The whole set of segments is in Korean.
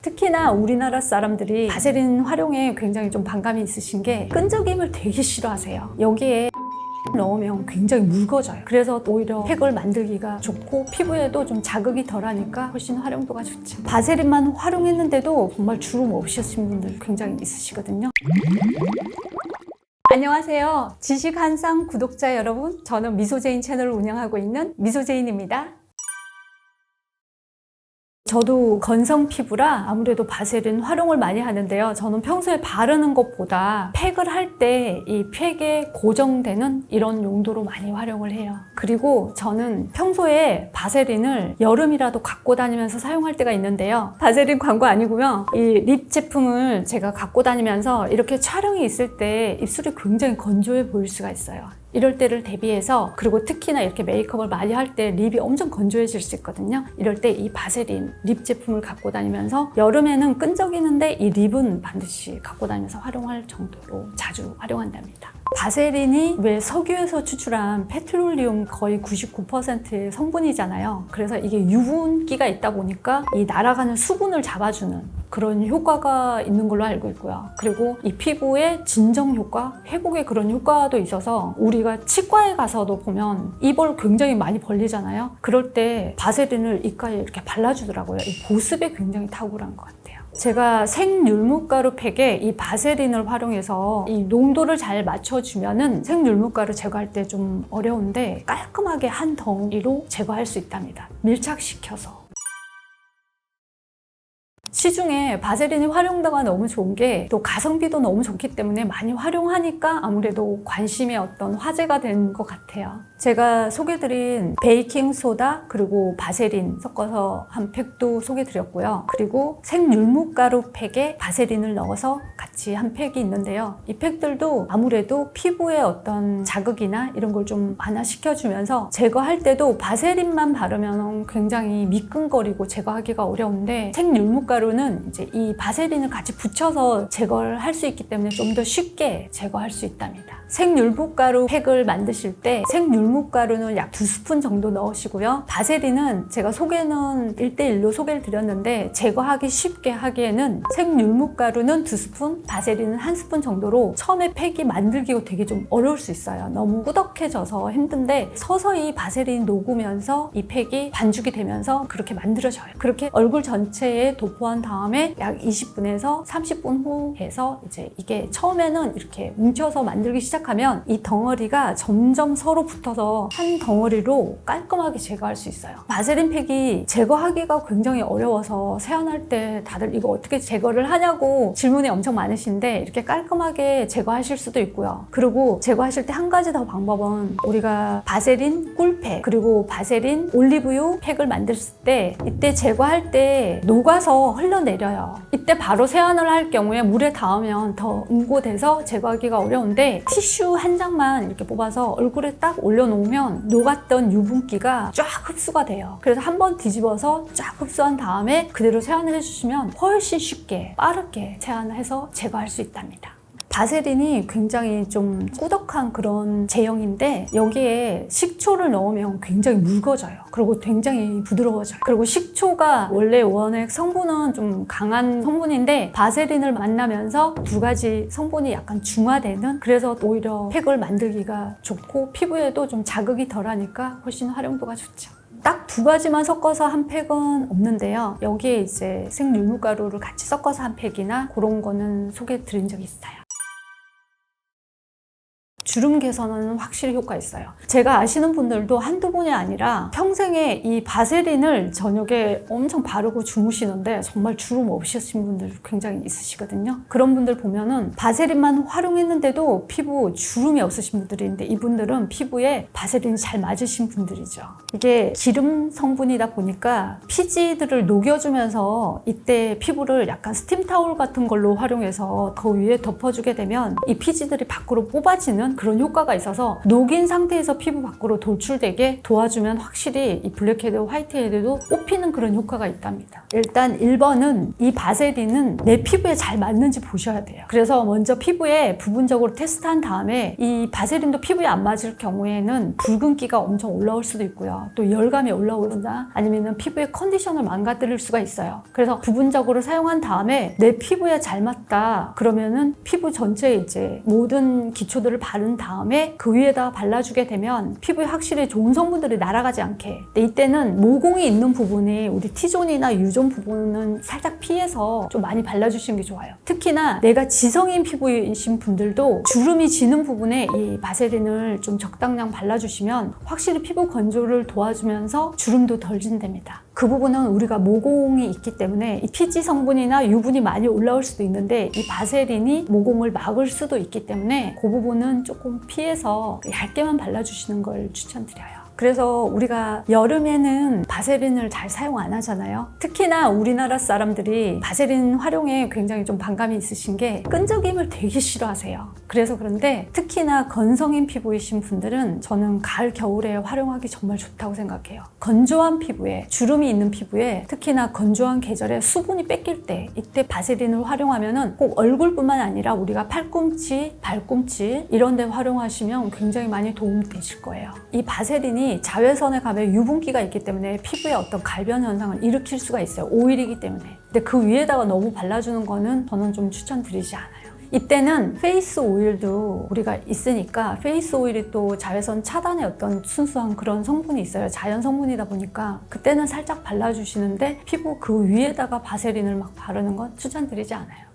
특히나 우리나라 사람들이 바세린 활용에 굉장히 좀 반감이 있으신 게 끈적임을 되게 싫어하세요. 여기에 넣으면 굉장히 묽어져요. 그래서 오히려 팩을 만들기가 좋고 피부에도 좀 자극이 덜하니까 훨씬 활용도가 좋죠. 바세린만 활용했는데도 정말 주름 없으신 분들 굉장히 있으시거든요. 안녕하세요. 지식한상 구독자 여러분, 저는 미소제인 채널을 운영하고 있는 미소제인입니다. 저도 건성 피부라 아무래도 바세린 활용을 많이 하는데요. 저는 평소에 바르는 것보다 팩을 할 때 이 팩에 고정되는 이런 용도로 많이 활용을 해요. 그리고 저는 평소에 바세린을 여름이라도 갖고 다니면서 사용할 때가 있는데요. 바세린 광고 아니고요. 이 립 제품을 제가 갖고 다니면서 이렇게 촬영이 있을 때 입술이 굉장히 건조해 보일 수가 있어요. 이럴 때를 대비해서, 그리고 특히나 이렇게 메이크업을 많이 할 때 립이 엄청 건조해질 수 있거든요. 이럴 때 이 바세린 립 제품을 갖고 다니면서 여름에는 끈적이는데 이 립은 반드시 갖고 다니면서 활용할 정도로 자주 활용한답니다. 바세린이 왜 석유에서 추출한 페트롤리움 거의 99%의 성분이잖아요. 그래서 이게 유분기가 있다 보니까 이 날아가는 수분을 잡아주는 그런 효과가 있는 걸로 알고 있고요. 그리고 이 피부의 진정 효과, 회복의 그런 효과도 있어서 우리가 치과에 가서도 보면 입을 굉장히 많이 벌리잖아요. 그럴 때 바세린을 입가에 이렇게 발라주더라고요. 이 보습에 굉장히 탁월한 것 같아요. 제가 생율무가루 팩에 이 바세린을 활용해서 이 농도를 잘 맞춰주면은 생율무가루 제거할 때 좀 어려운데 깔끔하게 한 덩이로 제거할 수 있답니다. 밀착시켜서. 시중에 바세린이 활용도가 너무 좋은 게 또 가성비도 너무 좋기 때문에 많이 활용하니까 아무래도 관심의 어떤 화제가 된 것 같아요. 제가 소개드린 베이킹소다 그리고 바세린 섞어서 한 팩도 소개드렸고요. 그리고 생율무가루 팩에 바세린을 넣어서 같이 한 팩이 있는데요. 이 팩들도 아무래도 피부에 어떤 자극이나 이런 걸 좀 완화시켜주면서 제거할 때도 바세린만 바르면 굉장히 미끈거리고 제거하기가 어려운데 생율무가루는 이제 이 바세린을 같이 붙여서 제거를 할 수 있기 때문에 좀 더 쉽게 제거할 수 있답니다. 생율무가루 팩을 만드실 때 생율무가루는 약 2스푼 정도 넣으시고요. 바세린은 제가 소개는 1:1로 소개를 드렸는데 제거하기 쉽게 하기에는 생율무가루는 2스푼, 바세린은 1스푼 정도로 처음에 팩이 만들기가 되게 좀 어려울 수 있어요. 너무 꾸덕해져서 힘든데 서서히 바세린이 녹으면서 이 팩이 반죽이 되면서 그렇게 만들어져요. 그렇게 얼굴 전체에 도포한 다음에 약 20분에서 30분 후 해서 이제 이게 처음에는 이렇게 뭉쳐서 만들기 시작하면 이 덩어리가 점점 서로 붙어서 한 덩어리로 깔끔하게 제거할 수 있어요. 바세린 팩이 제거하기가 굉장히 어려워서 세안할 때 다들 이거 어떻게 제거를 하냐고 질문이 엄청 많으신데 이렇게 깔끔하게 제거하실 수도 있고요. 그리고 제거하실 때 한 가지 더 방법은 우리가 바세린 꿀팩 그리고 바세린 올리브유 팩을 만들었을 때 이때 제거할 때 녹아서 흘러내려요. 이때 바로 세안을 할 경우에 물에 닿으면 더 응고돼서 제거하기가 어려운데 티슈 한 장만 이렇게 뽑아서 얼굴에 딱 올려놓으면 녹았던 유분기가 쫙 흡수가 돼요. 그래서 한번 뒤집어서 쫙 흡수한 다음에 그대로 세안을 해주시면 훨씬 쉽게 빠르게 세안해서 제거할 수 있답니다. 바세린이 굉장히 좀 꾸덕한 그런 제형인데 여기에 식초를 넣으면 굉장히 묽어져요. 그리고 굉장히 부드러워져요. 그리고 식초가 원래 원액 성분은 좀 강한 성분인데 바세린을 만나면서 두 가지 성분이 약간 중화되는, 그래서 오히려 팩을 만들기가 좋고 피부에도 좀 자극이 덜하니까 훨씬 활용도가 좋죠. 딱 두 가지만 섞어서 한 팩은 없는데요. 여기에 이제 생율무가루를 같이 섞어서 한 팩이나 그런 거는 소개해 드린 적이 있어요. 주름 개선은 확실히 효과 있어요. 제가 아시는 분들도 한두 분이 아니라 평생에 이 바세린을 저녁에 엄청 바르고 주무시는데 정말 주름 없으신 분들 굉장히 있으시거든요. 그런 분들 보면은 바세린만 활용했는데도 피부 주름이 없으신 분들이 있는데 이분들은 피부에 바세린이 잘 맞으신 분들이죠. 이게 기름 성분이다 보니까 피지들을 녹여주면서 이때 피부를 약간 스팀 타올 같은 걸로 활용해서 더 위에 덮어주게 되면 이 피지들이 밖으로 뽑아지는 그런 효과가 있어서 녹인 상태에서 피부 밖으로 돌출되게 도와주면 확실히 이 블랙헤드, 화이트헤드도 뽑히는 그런 효과가 있답니다. 일단 1번은 이 바세린은 내 피부에 잘 맞는지 보셔야 돼요. 그래서 먼저 피부에 부분적으로 테스트한 다음에 이 바세린도 피부에 안 맞을 경우에는 붉은기가 엄청 올라올 수도 있고요. 또 열감이 올라오거나 아니면 피부의 컨디션을 망가뜨릴 수가 있어요. 그래서 부분적으로 사용한 다음에 내 피부에 잘 맞다 그러면은 피부 전체에 이제 모든 기초들을 바른 다음에 그 위에다 발라주게 되면 피부에 확실히 좋은 성분들이 날아가지 않게. 근데 이때는 모공이 있는 부분이 우리 T존이나 U존 부분은 살짝 피해서 좀 많이 발라주시는 게 좋아요. 특히나 내가 지성인 피부이신 분들도 주름이 지는 부분에 이 바세린을 좀 적당량 발라주시면 확실히 피부 건조를 도와주면서 주름도 덜 진답니다. 그 부분은 우리가 모공이 있기 때문에 이 피지 성분이나 유분이 많이 올라올 수도 있는데 이 바세린이 모공을 막을 수도 있기 때문에 그 부분은 조금 피해서 얇게만 발라주시는 걸 추천드려요. 그래서 우리가 여름에는 바세린을 잘 사용 안 하잖아요. 특히나 우리나라 사람들이 바세린 활용에 굉장히 좀 반감이 있으신 게 끈적임을 되게 싫어하세요. 그래서 그런데 특히나 건성인 피부이신 분들은 저는 가을, 겨울에 활용하기 정말 좋다고 생각해요. 건조한 피부에, 주름이 있는 피부에 특히나 건조한 계절에 수분이 뺏길 때 이때 바세린을 활용하면은 꼭 얼굴뿐만 아니라 우리가 팔꿈치, 발꿈치 이런 데 활용하시면 굉장히 많이 도움이 되실 거예요. 이 바세린이 자외선에 가면 유분기가 있기 때문에 피부에 어떤 갈변 현상을 일으킬 수가 있어요. 오일이기 때문에. 근데 그 위에다가 너무 발라주는 거는 저는 좀 추천드리지 않아요. 이때는 페이스 오일도 우리가 있으니까 페이스 오일이 또 자외선 차단의 어떤 순수한 그런 성분이 있어요. 자연 성분이다 보니까 그때는 살짝 발라주시는데 피부 그 위에다가 바세린을 막 바르는 건 추천드리지 않아요.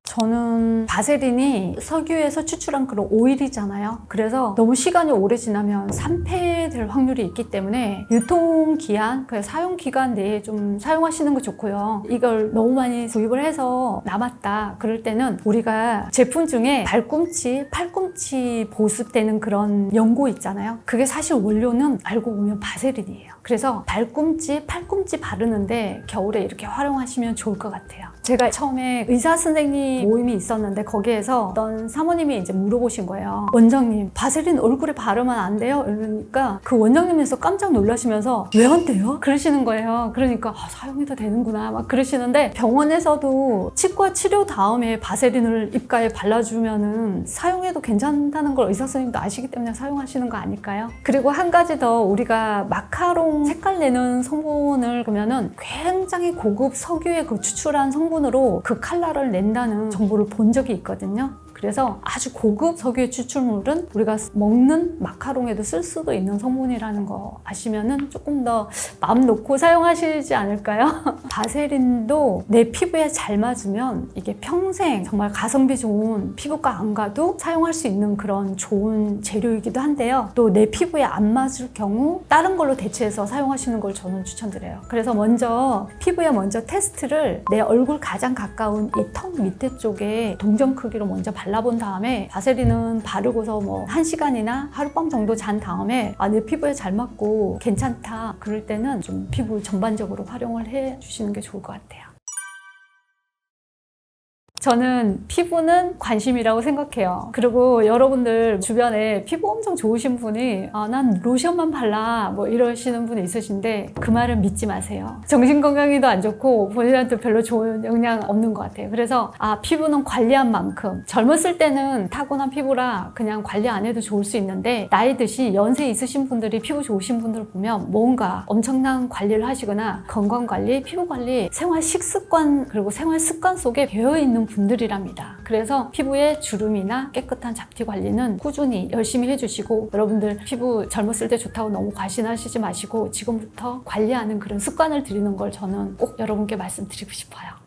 저는 바세린이 석유에서 추출한 그런 오일이잖아요. 그래서 너무 시간이 오래 지나면 산패될 확률이 있기 때문에 유통기한, 그 사용기간 내에 좀 사용하시는 거 좋고요. 이걸 너무 많이 구입을 해서 남았다 그럴 때는 우리가 제품 중에 발꿈치, 팔꿈치 보습되는 그런 연고 있잖아요. 그게 사실 원료는 알고 보면 바세린이에요. 그래서 발꿈치, 팔꿈치 바르는데 겨울에 이렇게 활용하시면 좋을 것 같아요. 제가 처음에 의사 선생님 모임이 있었는데 거기에서 어떤 사모님이 이제 물어보신 거예요. 원장님, 바세린 얼굴에 바르면 안 돼요? 이러니까 그 원장님께서 깜짝 놀라시면서 왜 안 돼요? 그러시는 거예요. 그러니까 사용해도 되는구나 막 그러시는데 병원에서도 치과 치료 다음에 바세린을 입가에 발라주면은 사용해도 괜찮다는 걸 의사 선생님도 아시기 때문에 사용하시는 거 아닐까요? 그리고 한 가지 더 우리가 마카롱 색깔 내는 성분을 보면은 굉장히 고급 석유에 그 추출한 성분으로 그 컬러를 낸다는 정보를 본 적이 있거든요. 그래서 아주 고급 석유의 추출물은 우리가 먹는 마카롱에도 쓸 수도 있는 성분이라는 거 아시면은 조금 더 마음 놓고 사용하시지 않을까요? 바세린도 내 피부에 잘 맞으면 이게 평생 정말 가성비 좋은 피부과 안 가도 사용할 수 있는 그런 좋은 재료이기도 한데요. 또 내 피부에 안 맞을 경우 다른 걸로 대체해서 사용하시는 걸 저는 추천드려요. 그래서 먼저 피부에 먼저 테스트를 내 얼굴 가장 가까운 이 턱 밑에 쪽에 동전 크기로 먼저 발라본 다음에 바세린은 바르고서 뭐 1시간이나 하룻밤 정도 잔 다음에 내 피부에 잘 맞고 괜찮다 그럴 때는 좀 피부 전반적으로 활용을 해 주시는 게 좋을 것 같아요. 저는 피부는 관심이라고 생각해요. 그리고 여러분들 주변에 피부 엄청 좋으신 분이 난 로션만 발라 뭐 이러시는 분이 있으신데 그 말은 믿지 마세요. 정신건강에도 안 좋고 본인한테 별로 좋은 영향 없는 것 같아요. 그래서 피부는 관리한 만큼 젊었을 때는 타고난 피부라 그냥 관리 안 해도 좋을 수 있는데 나이 드신 연세 있으신 분들이 피부 좋으신 분들 보면 뭔가 엄청난 관리를 하시거나 건강관리, 피부관리, 생활 식습관 그리고 생활 습관 속에 배어있는 분들이랍니다. 그래서 피부의 주름이나 깨끗한 잡티 관리는 꾸준히 열심히 해주시고 여러분들 피부 젊었을 때 좋다고 너무 과신하시지 마시고 지금부터 관리하는 그런 습관을 들이는 걸 저는 꼭 여러분께 말씀드리고 싶어요.